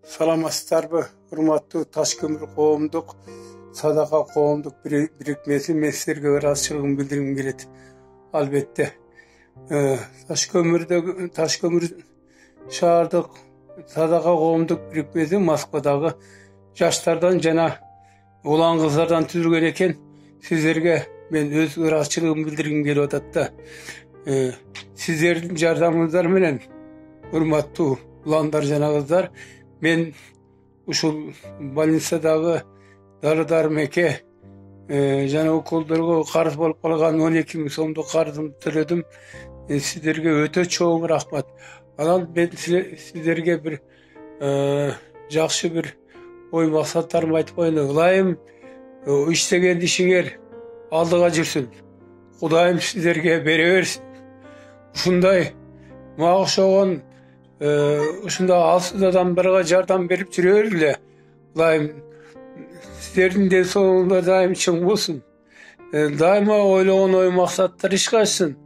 Саламатсыздарбы, урматтуу Таш көмүр коомдук садака коомдук бирикмеси, мен силерге ыраазычылыгымды билдиргим келет. Албетте Таш көмүр шаардык садака коомдук бирикмеси Москвадагы жаштардан жана улан кыздардан түзүлгөн экен. Сиздерге мен өз ыраазычылыгымды билдиргим келип атат да. Сиздердин жардамыңыздар менен, урматтуу уландар жана кыздар, мен ушул больницадагы дары-дармекке жана уколдорго карыз болуп калган 12 000 сомдук карызымды төлөдүм. Сиздерге өтө чоң рахмат. Анан мен сиздерге бир жакшы бир ой максаттарымды айтып коеюн. Ылайым иштеген ишиңер алдыга жүрсүн. Кудайым сиздерге бере берсин. Ушундай мага окшогон ушундай алсыз адамдарга жардам берип жүрө бергиле. Ылайым сиздердин ден соолугуңдар дайым чың болсун. Дайыма ойлогон ой максаттар ишке ашсын.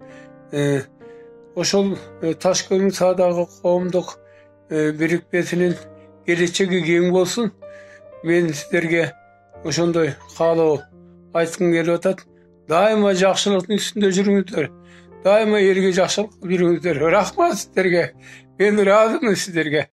Ошол Таш көмүр садака коомдук бирикмесинин келечеги кең болсун. Мен сиздерге ошондой каалоо айткым келип атат. Дайыма жакшылыктын үстүндө жүрүңүздөр. Дайыма элге жакшылык бериңиздер. Рахмат сиздерге. Мен ыраазымын сиздерге.